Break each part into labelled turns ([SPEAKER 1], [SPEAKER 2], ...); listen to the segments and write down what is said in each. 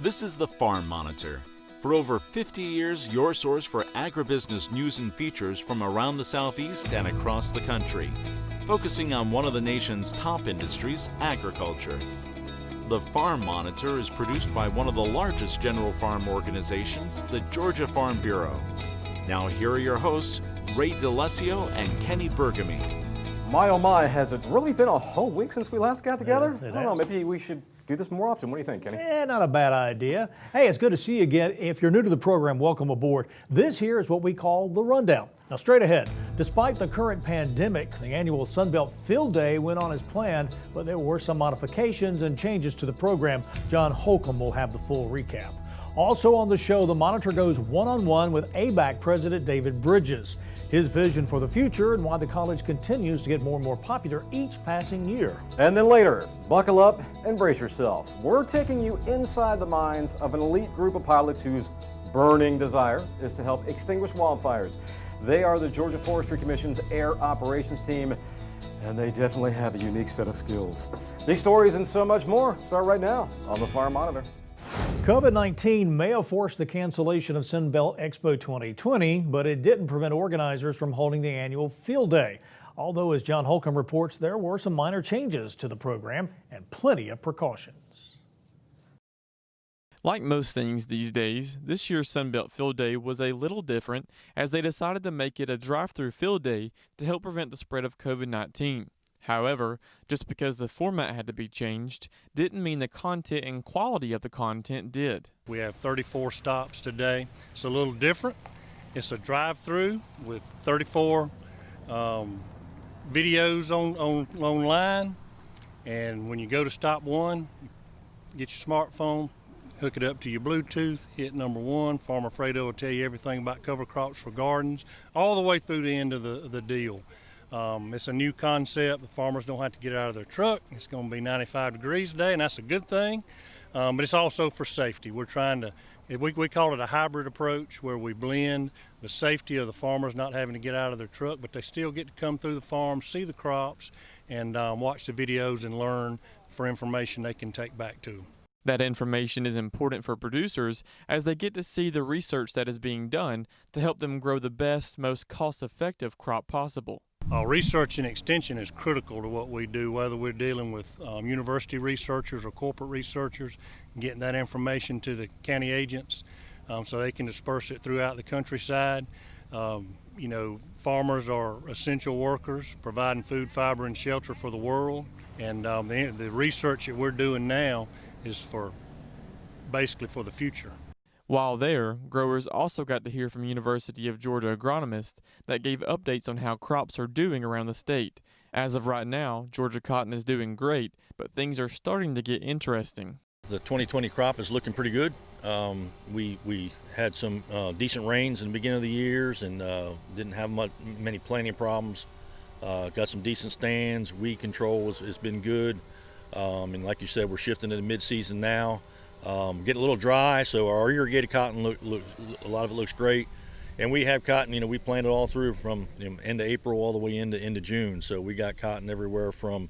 [SPEAKER 1] This is the Farm Monitor. For over 50 years, your source for agribusiness news and features from around the Southeast and across the country, focusing on one of the nation's top industries, agriculture. The Farm Monitor is produced by one of the largest general farm organizations, the Georgia Farm Bureau. Now here are your hosts, Ray DeLessio and Kenny Bergamy.
[SPEAKER 2] My oh my, has it really been a whole week since we last got together?
[SPEAKER 3] It
[SPEAKER 2] I don't know, maybe we should do this more often. What do you think, Kenny?
[SPEAKER 3] Not a bad idea. Hey, it's good to see you again. If you're new to the program, welcome aboard. This here is what we call the rundown. Now, straight ahead, despite the current pandemic, the annual Sunbelt Field Day went on as planned, but there were some modifications and changes to the program. John Holcomb will have the full recap. Also on the show, the Monitor goes one-on-one with ABAC President David Bridges. His vision for the future and why the college continues to get more and more popular each passing year.
[SPEAKER 2] And then later, buckle up and brace yourself. We're taking you inside the minds of an elite group of pilots whose burning desire is to help extinguish wildfires. They are the Georgia Forestry Commission's Air Operations Team, and they definitely have a unique set of skills. These stories and so much more start right now on the Farm Monitor.
[SPEAKER 3] COVID-19 may have forced the cancellation of Sunbelt Expo 2020, but it didn't prevent organizers from holding the annual field day. Although, as John Holcomb reports, there were some minor changes to the program and plenty of precautions.
[SPEAKER 4] Like most things these days, this year's Sunbelt Field Day was a little different as they decided to make it a drive-through field day to help prevent the spread of COVID-19. However, just because the format had to be changed didn't mean the content and quality of the content did.
[SPEAKER 5] We have 34 stops today. It's a little different. It's a drive-through with 34 videos online. And when you go to stop one, get your smartphone, hook it up to your Bluetooth, hit number one. Farmer Fredo will tell you everything about cover crops for gardens, all the way through the end of the deal. It's a new concept. The farmers don't have to get out of their truck. It's going to be 95 degrees today, and that's a good thing. But it's also for safety. We're trying to, we call it a hybrid approach where we blend the safety of the farmers not having to get out of their truck, but they still get to come through the farm, see the crops, and watch the videos and learn for information they can take back to them.
[SPEAKER 4] That information is important for producers as they get to see the research that is being done to help them grow the best, most cost-effective crop possible.
[SPEAKER 5] Research and extension is critical to what we do, whether we're dealing with university researchers or corporate researchers, getting that information to the county agents so they can disperse it throughout the countryside. Farmers are essential workers, providing food, fiber, and shelter for the world. And the research that we're doing now is basically for the future.
[SPEAKER 4] While there, growers also got to hear from University of Georgia agronomists that gave updates on how crops are doing around the state. As of right now, Georgia cotton is doing great, but things are starting to get interesting.
[SPEAKER 6] The 2020 crop is looking pretty good. We had some decent rains in the beginning of the years and didn't have many planting problems. Got some decent stands. Weed control has been good. And like you said, we're shifting into mid-season now. Get a little dry, so our irrigated cotton a lot of it looks great. And we have cotton, we planted all through from end of April all the way into June. So we got cotton everywhere from,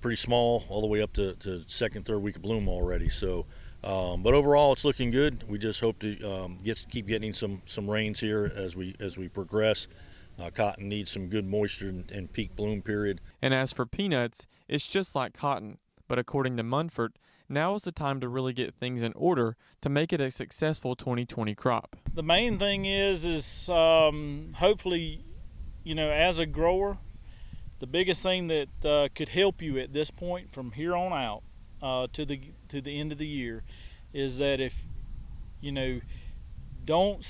[SPEAKER 6] pretty small all the way up to second, third week of bloom already. So, but overall it's looking good. We just hope to keep getting some rains here as we progress. Cotton needs some good moisture and peak bloom period.
[SPEAKER 4] And as for peanuts, it's just like cotton. But according to Munford, now is the time to really get things in order to make it a successful 2020 crop.
[SPEAKER 7] The main thing is hopefully, as a grower, the biggest thing that could help you at this point from here on out to the end of the year is that if don't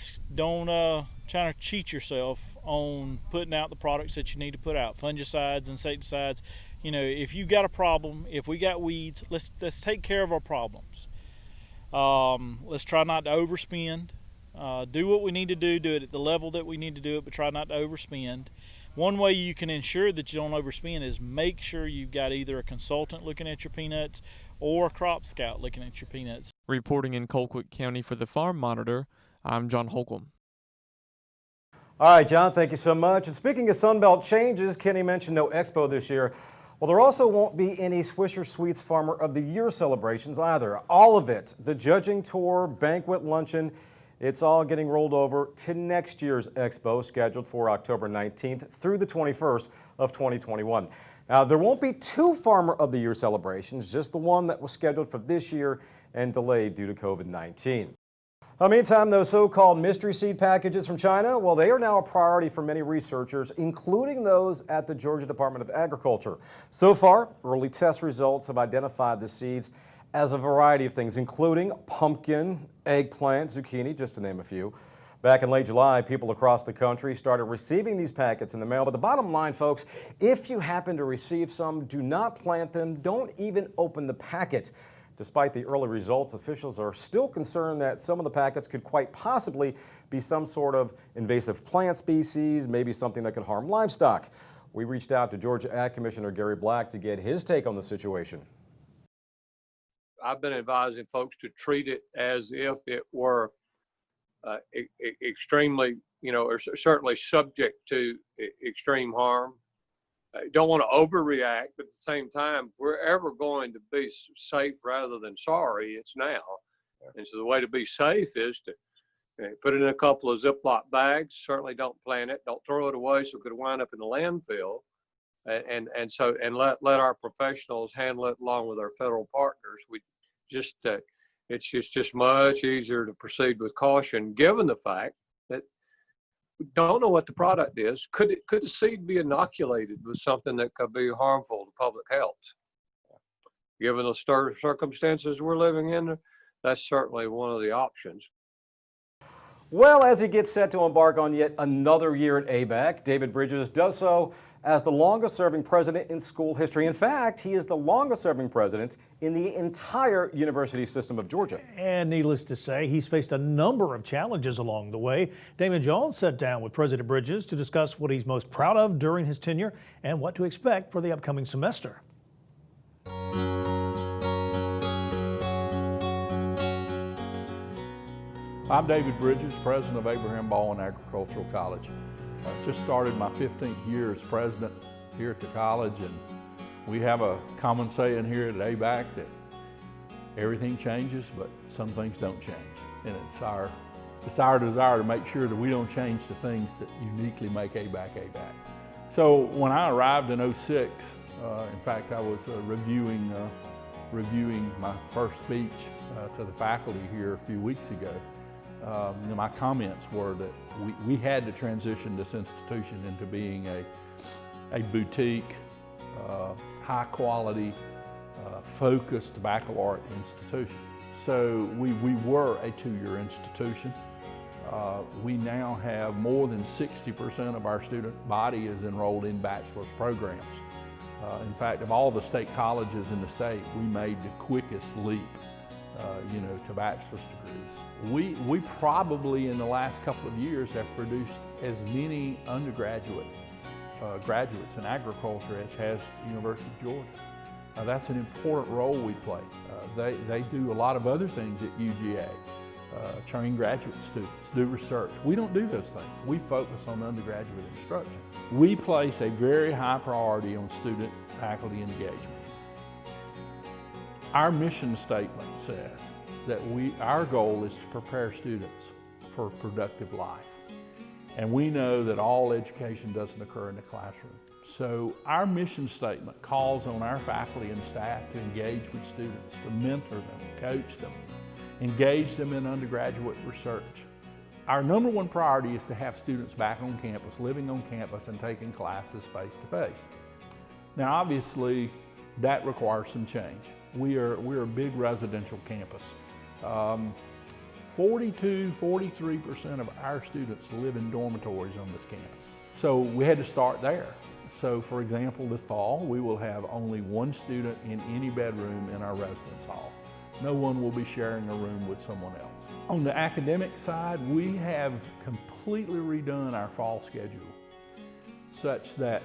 [SPEAKER 7] try to cheat yourself on putting out the products that you need to put out, fungicides, insecticides. If you got a problem, if we got weeds, let's take care of our problems. Let's try not to overspend. Do what we need to do it at the level that we need to do it, but try not to overspend. One way you can ensure that you don't overspend is make sure you've got either a consultant looking at your peanuts or a crop scout looking at your peanuts.
[SPEAKER 4] Reporting in Colquitt County for the Farm Monitor, I'm John Holcomb.
[SPEAKER 2] All right, John, thank you so much. And speaking of Sunbelt changes, Kenny mentioned no expo this year. Well, there also won't be any Swisher Sweets Farmer of the Year celebrations either. All of it, the judging tour, banquet, luncheon, it's all getting rolled over to next year's expo scheduled for October 19th through the 21st of 2021. Now, there won't be two Farmer of the Year celebrations, just the one that was scheduled for this year and delayed due to COVID-19. Meantime, those so-called mystery seed packages from China, well, they are now a priority for many researchers, including those at the Georgia Department of Agriculture. So far, early test results have identified the seeds as a variety of things, including pumpkin, eggplant, zucchini, just to name a few. Back in late July, people across the country started receiving these packets in the mail. But the bottom line, folks, if you happen to receive some, do not plant them. Don't even open the packet. Despite the early results, officials are still concerned that some of the packets could quite possibly be some sort of invasive plant species, maybe something that could harm livestock. We reached out to Georgia Ag Commissioner Gary Black to get his take on the situation.
[SPEAKER 8] I've been advising folks to treat it as if it were extremely, or certainly subject to extreme harm. Don't want to overreact, but at the same time, if we're ever going to be safe rather than sorry, it's now. And so the way to be safe is to put it in a couple of Ziploc bags. Certainly don't plant it. Don't throw it away so it could wind up in the landfill. And let our professionals handle it along with our federal partners. It's just much easier to proceed with caution, given the fact that we don't know what the product is. Could the seed be inoculated with something that could be harmful to public health? Given the circumstances we're living in, that's certainly one of the options.
[SPEAKER 2] Well, as he gets set to embark on yet another year at ABAC, David Bridges does so as the longest-serving president in school history. In fact, he is the longest-serving president in the entire university system of Georgia.
[SPEAKER 3] And needless to say, he's faced a number of challenges along the way. Damon Jones sat down with President Bridges to discuss what he's most proud of during his tenure and what to expect for the upcoming semester.
[SPEAKER 9] I'm David Bridges, president of Abraham Baldwin Agricultural College. I just started my 15th year as president here at the college, and we have a common saying here at ABAC that everything changes, but some things don't change. And it's our desire to make sure that we don't change the things that uniquely make ABAC ABAC. So when I arrived in '06, in fact, I was reviewing my first speech to the faculty here a few weeks ago. My comments were that we had to transition this institution into being a boutique, high quality, focused baccalaureate institution. So we were a two-year institution. We now have more than 60% of our student body is enrolled in bachelor's programs. In fact, of all the state colleges in the state, we made the quickest leap to bachelor's degrees. We probably in the last couple of years have produced as many undergraduate graduates in agriculture as has the University of Georgia. That's an important role we play. They do a lot of other things at UGA, train graduate students, do research. We don't do those things. We focus on undergraduate instruction. We place a very high priority on student-faculty engagement. Our mission statement says that our goal is to prepare students for a productive life. And we know that all education doesn't occur in the classroom. So our mission statement calls on our faculty and staff to engage with students, to mentor them, coach them, engage them in undergraduate research. Our number one priority is to have students back on campus, living on campus and taking classes face to face. Now obviously that requires some change. We're a big residential campus. 43% of our students live in dormitories on this campus. So we had to start there. So for example, this fall, we will have only one student in any bedroom in our residence hall. No one will be sharing a room with someone else. On the academic side, we have completely redone our fall schedule such that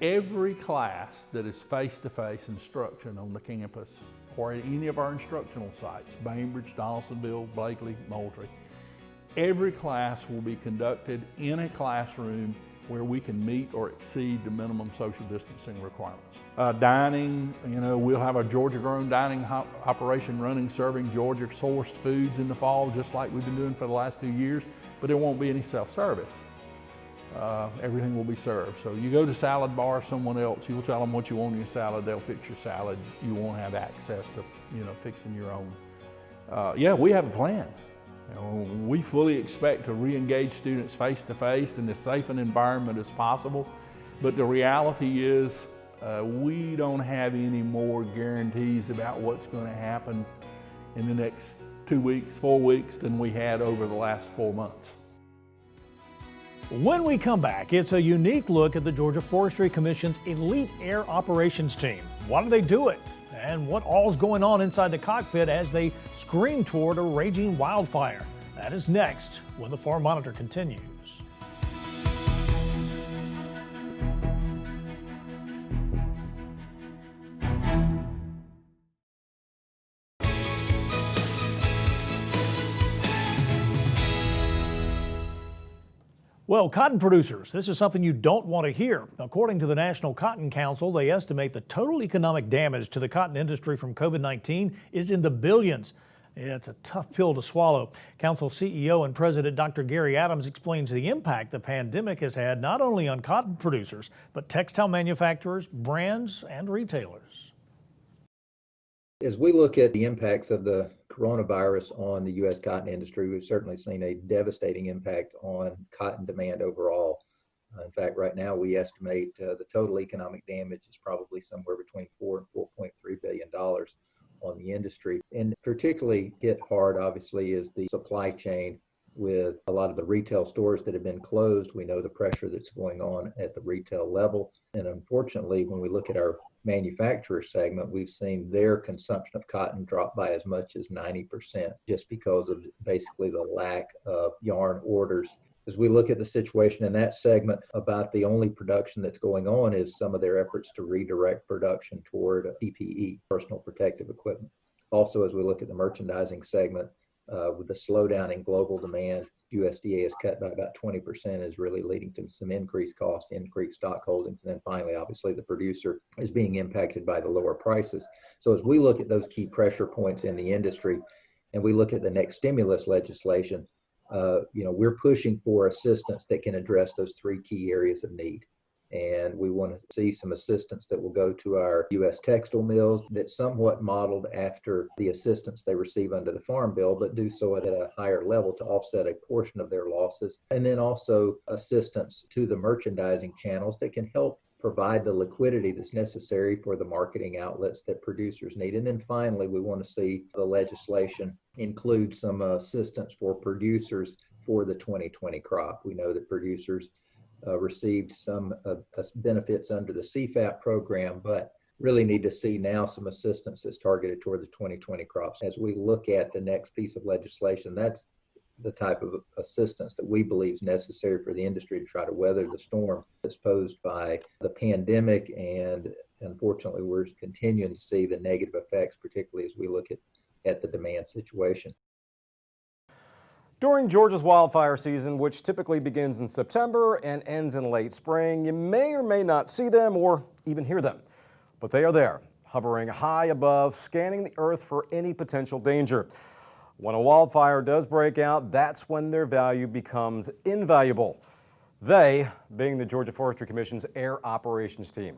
[SPEAKER 9] every class that is face-to-face instruction on the campus or at any of our instructional sites, Bainbridge, Donaldsonville, Blakely, Moultrie, every class will be conducted in a classroom where we can meet or exceed the minimum social distancing requirements. Dining, we'll have a Georgia-grown dining operation running, serving Georgia-sourced foods in the fall, just like we've been doing for the last 2 years, but there won't be any self-service. Everything will be served. So you go to salad bar, someone else, you will tell them what you want in your salad, they'll fix your salad. You won't have access to, fixing your own. Yeah, we have a plan. We fully expect to re-engage students face-to-face in as safe an environment as possible, but the reality is we don't have any more guarantees about what's going to happen in the next 2 weeks, 4 weeks than we had over the last 4 months.
[SPEAKER 3] When we come back, it's a unique look at the Georgia Forestry Commission's elite air operations team. Why do they do it? And what all's going on inside the cockpit as they scream toward a raging wildfire? That is next when the Farm Monitor continues. Well, cotton producers, this is something you don't want to hear. According to the National Cotton Council, they estimate the total economic damage to the cotton industry from COVID-19 is in the billions. It's a tough pill to swallow. Council CEO and President Dr. Gary Adams explains the impact the pandemic has had not only on cotton producers, but textile manufacturers, brands, and retailers.
[SPEAKER 10] As we look at the impacts of the coronavirus on the U.S. cotton industry, we've certainly seen a devastating impact on cotton demand overall. In fact, right now we estimate the total economic damage is probably somewhere between $4 and $4.3 billion on the industry. And particularly hit hard, obviously, is the supply chain with a lot of the retail stores that have been closed. We know the pressure that's going on at the retail level. And unfortunately, when we look at our manufacturer segment, we've seen their consumption of cotton drop by as much as 90% just because of basically the lack of yarn orders. As we look at the situation in that segment, about the only production that's going on is some of their efforts to redirect production toward PPE, personal protective equipment. Also, as we look at the merchandising segment, with the slowdown in global demand, USDA is cut by about 20%, is really leading to some increased cost, increased stock holdings. And then finally, obviously, the producer is being impacted by the lower prices. So as we look at those key pressure points in the industry and we look at the next stimulus legislation, we're pushing for assistance that can address those three key areas of need. And we want to see some assistance that will go to our U.S. textile mills that's somewhat modeled after the assistance they receive under the Farm Bill, but do so at a higher level to offset a portion of their losses. And then also assistance to the merchandising channels that can help provide the liquidity that's necessary for the marketing outlets that producers need. And then finally, we want to see the legislation include some assistance for producers for the 2020 crop. We know that producers received some benefits under the CFAP program, but really need to see now some assistance that's targeted toward the 2020 crops. As we look at the next piece of legislation, that's the type of assistance that we believe is necessary for the industry to try to weather the storm that's posed by the pandemic. And unfortunately, we're continuing to see the negative effects, particularly as we look at the demand situation.
[SPEAKER 2] During Georgia's wildfire season, which typically begins in September and ends in late spring, you may or may not see them or even hear them. But they are there, hovering high above, scanning the earth for any potential danger. When a wildfire does break out, that's when their value becomes invaluable. They being the Georgia Forestry Commission's Air Operations Team.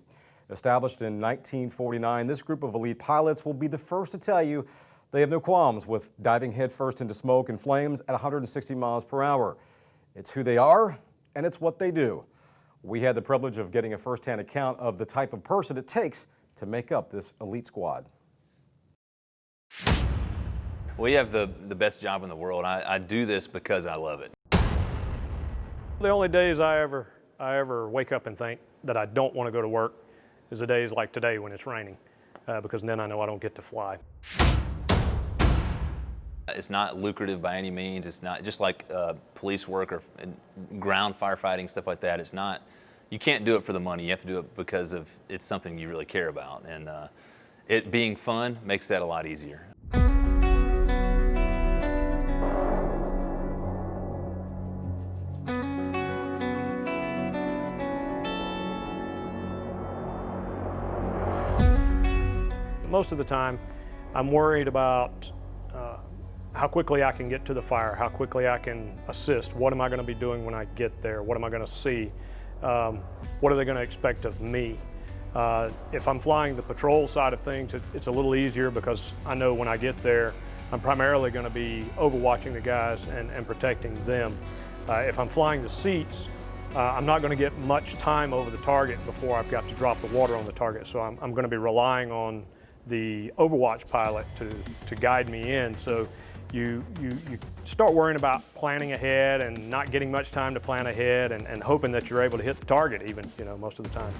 [SPEAKER 2] Established in 1949, this group of elite pilots will be the first to tell you they have no qualms with diving headfirst into smoke and flames at 160 miles per hour. It's who they are, and it's what they do. We had the privilege of getting a firsthand account of the type of person it takes to make up this elite squad.
[SPEAKER 11] We have the best job in the world. I do this because I love it.
[SPEAKER 12] The only days I ever wake up and think that I don't want to go to work is the days like today when it's raining, because then I know I don't get to fly.
[SPEAKER 11] It's not lucrative by any means. It's not just like police work or ground firefighting, stuff like that. It's not, you can't do it for the money. You have to do it because it's something you really care about. And it being fun makes that a lot easier.
[SPEAKER 12] most of the time I'm worried about how quickly I can get to the fire, how quickly I can assist, what am I going to be doing when I get there, what am I going to see, what are they going to expect of me. If I'm flying the patrol side of things, it's a little easier because I know when I get there, I'm primarily going to be overwatching the guys and protecting them. If I'm flying the seats, I'm not going to get much time over the target before I've got to drop the water on the target. So I'm going to be relying on the overwatch pilot to guide me in. So you start worrying about planning ahead and not getting much time to plan ahead and hoping that you're able to hit the target even, most of the time.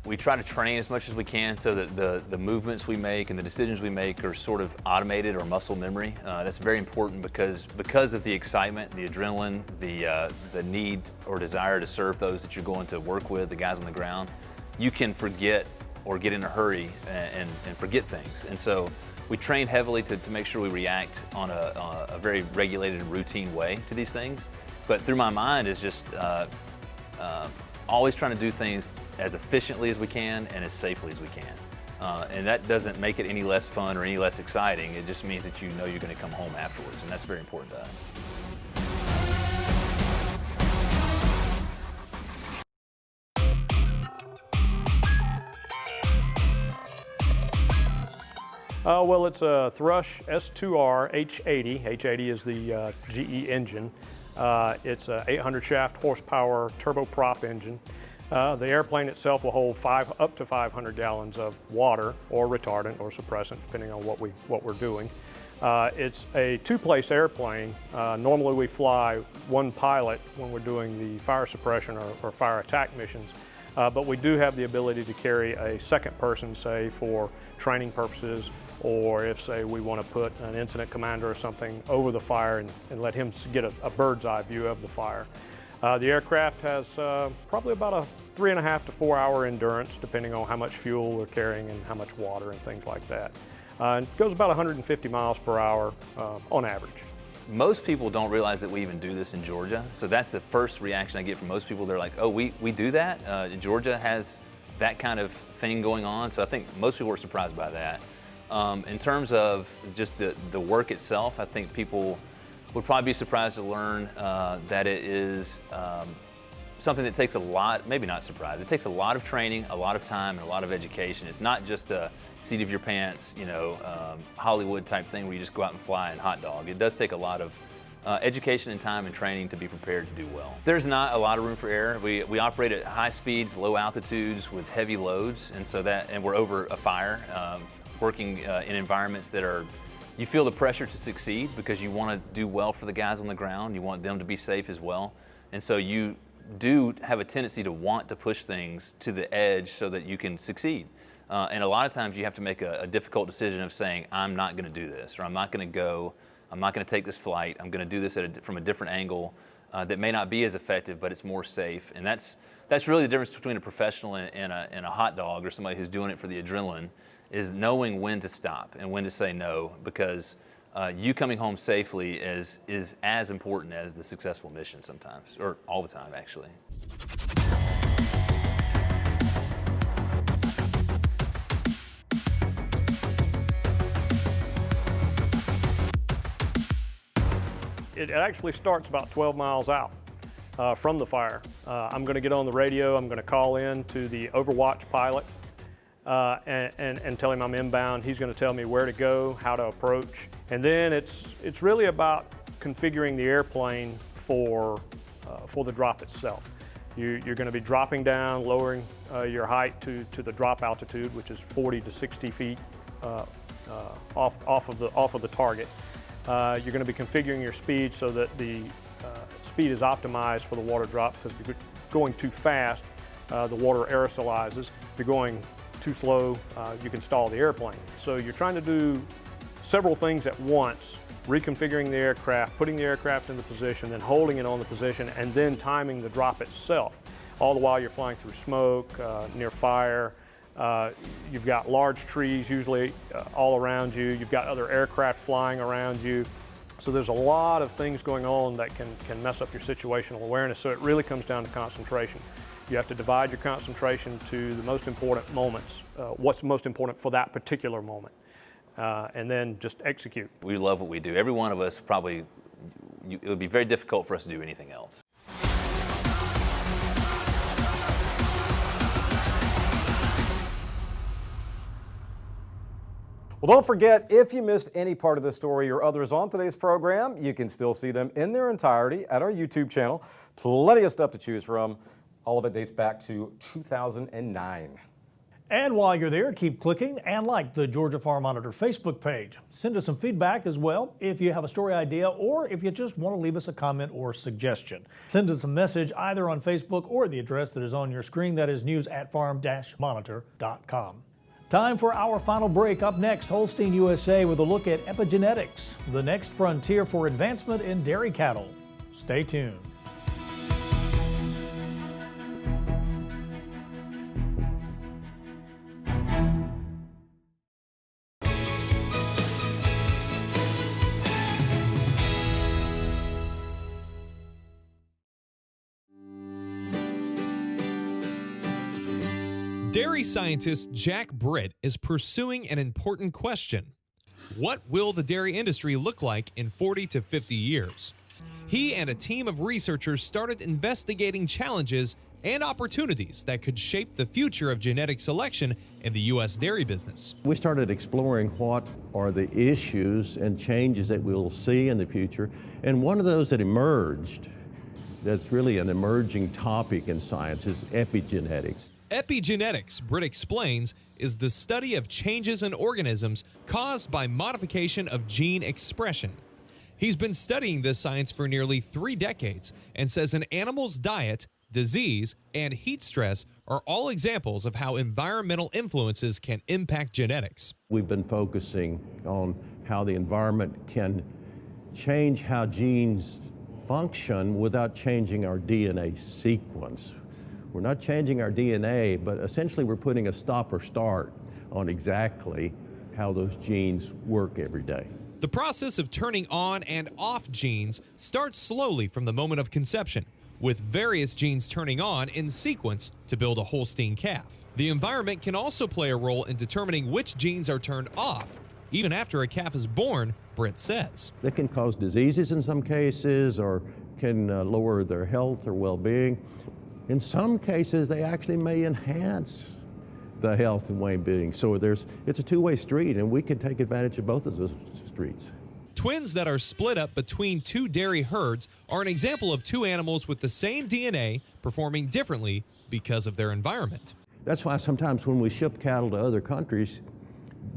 [SPEAKER 11] We try to train as much as we can so that the movements we make and the decisions we make are sort of automated or muscle memory. That's very important because of the excitement, the adrenaline, the need or desire to serve those that you're going to work with, the guys on the ground. You can forget or get in a hurry and forget things. And so we train heavily to make sure we react on a very regulated and routine way to these things. But through my mind is just always trying to do things as efficiently as we can and as safely as we can. And that doesn't make it any less fun or any less exciting. It just means that you know you're going to come home afterwards, and that's very important to us.
[SPEAKER 12] Well, it's a Thrush S2R H80. H80 is the GE engine. It's a 800 shaft horsepower turboprop engine. The airplane itself will hold up to 500 gallons of water or retardant or suppressant, depending on what we're doing. It's a two-place airplane. Normally we fly one pilot when we're doing the fire suppression or fire attack missions, but we do have the ability to carry a second person, say, for training purposes, or if, say, we want to put an incident commander or something over the fire and let him get a bird's eye view of the fire. The aircraft has probably about a 3.5 to 4 hour endurance, depending on how much fuel we're carrying and how much water and things like that. It goes about 150 miles per hour on average.
[SPEAKER 11] Most people don't realize that we even do this in Georgia. So that's the first reaction I get from most people. They're like, oh, we do that? Georgia has that kind of thing going on. So I think most people are surprised by that. In terms of just the work itself, I think people would probably be surprised to learn that it is something that takes a lot, maybe not surprised, it takes a lot of training, a lot of time, and a lot of education. It's not just a seat of your pants, Hollywood type thing where you just go out and fly and hot dog. It does take a lot of education and time and training to be prepared to do well. There's not a lot of room for error. We operate at high speeds, low altitudes with heavy loads, and we're over a fire, working in environments that you feel the pressure to succeed because you want to do well for the guys on the ground. You want them to be safe as well. And so you do have a tendency to want to push things to the edge so that you can succeed. And a lot of times you have to make a difficult decision of saying, I'm not going to do this, or I'm not going to go, I'm not going to take this flight, I'm going to do this from a different angle that may not be as effective, but it's more safe. And that's really the difference between a professional and a hot dog or somebody who's doing it for the adrenaline, is knowing when to stop and when to say no, because you coming home safely is as important as the successful mission sometimes, or all the time actually.
[SPEAKER 12] It actually starts about 12 miles out from the fire. I'm going to get on the radio, I'm going to call in to the Overwatch pilot and tell him I'm inbound. He's going to tell me where to go, how to approach, and then it's really about configuring the airplane for the drop itself. You're going to be dropping down, lowering your height to the drop altitude, which is 40 to 60 feet off of the target. You're going to be configuring your speed so that the speed is optimized for the water drop, because if you're going too fast, the water aerosolizes. If you're going too slow, you can stall the airplane. So you're trying to do several things at once: reconfiguring the aircraft, putting the aircraft in the position, then holding it on the position, and then timing the drop itself. All the while you're flying through smoke, near fire. You've got large trees usually all around you. You've got other aircraft flying around you. So there's a lot of things going on that can mess up your situational awareness, so it really comes down to concentration. You have to divide your concentration to the most important moments, what's most important for that particular moment, and then just execute.
[SPEAKER 11] We love what we do. Every one of us probably, it would be very difficult for us to do anything else.
[SPEAKER 2] Well, don't forget, if you missed any part of this story or others on today's program, you can still see them in their entirety at our YouTube channel. Plenty of stuff to choose from. All of it dates back to 2009.
[SPEAKER 3] And while you're there, keep clicking and like the Georgia Farm Monitor Facebook page. Send us some feedback as well if you have a story idea or if you just want to leave us a comment or suggestion. Send us a message either on Facebook or the address that is on your screen. That is news@farm-monitor.com. Time for our final break. Up next, Holstein USA with a look at epigenetics, the next frontier for advancement in dairy cattle. Stay tuned.
[SPEAKER 13] Dairy scientist Jack Britt is pursuing an important question. What will the dairy industry look like in 40 to 50 years? He and a team of researchers started investigating challenges and opportunities that could shape the future of genetic selection in the U.S. dairy business.
[SPEAKER 14] We started exploring what are the issues and changes that we'll see in the future, and one of those that emerged, that's really an emerging topic in science, is epigenetics.
[SPEAKER 13] Epigenetics, Britt explains, is the study of changes in organisms caused by modification of gene expression. He's been studying this science for nearly 3 decades and says an animal's diet, disease, and heat stress are all examples of how environmental influences can impact genetics.
[SPEAKER 14] We've been focusing on how the environment can change how genes function without changing our DNA sequence. We're not changing our DNA, but essentially we're putting a stop or start on exactly how those genes work every day.
[SPEAKER 13] The process of turning on and off genes starts slowly from the moment of conception, with various genes turning on in sequence to build a Holstein calf. The environment can also play a role in determining which genes are turned off, even after a calf is born, Britt says.
[SPEAKER 14] That can cause diseases in some cases, or can lower their health or well-being. In some cases, they actually may enhance the health and well-being. So it's a two-way street, and we can take advantage of both of those streets.
[SPEAKER 13] Twins that are split up between 2 dairy herds are an example of 2 animals with the same DNA performing differently because of their environment.
[SPEAKER 14] That's why sometimes when we ship cattle to other countries,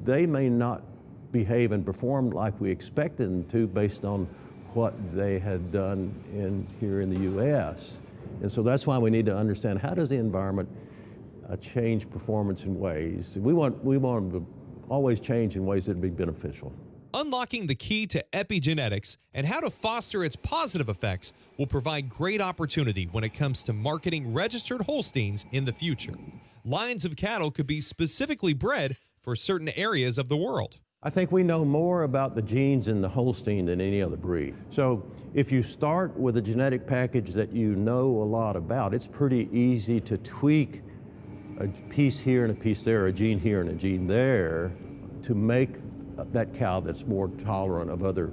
[SPEAKER 14] they may not behave and perform like we expected them to based on what they had done here in the U.S. And so that's why we need to understand, how does the environment change performance in ways? We want them to always change in ways that would be beneficial.
[SPEAKER 13] Unlocking the key to epigenetics and how to foster its positive effects will provide great opportunity when it comes to marketing registered Holsteins in the future. Lines of cattle could be specifically bred for certain areas of the world.
[SPEAKER 14] I think we know more about the genes in the Holstein than any other breed. So if you start with a genetic package that you know a lot about, it's pretty easy to tweak a piece here and a piece there, a gene here and a gene there, to make that cow that's more tolerant of other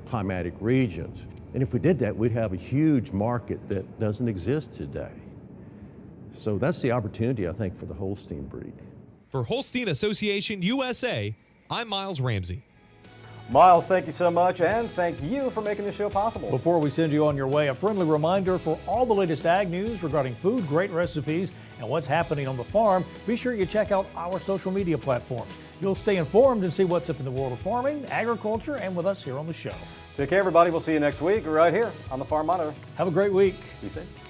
[SPEAKER 14] climatic regions. And if we did that, we'd have a huge market that doesn't exist today. So that's the opportunity, I think, for the Holstein breed.
[SPEAKER 13] For Holstein Association USA, I'm Miles Ramsey.
[SPEAKER 2] Miles, thank you so much, and thank you for making this show possible.
[SPEAKER 3] Before we send you on your way, a friendly reminder for all the latest ag news regarding food, great recipes, and what's happening on the farm. Be sure you check out our social media platforms. You'll stay informed and see what's up in the world of farming, agriculture, and with us here on the show.
[SPEAKER 2] Take care, everybody. We'll see you next week right here on the Farm Monitor.
[SPEAKER 3] Have a great week.
[SPEAKER 2] Be safe.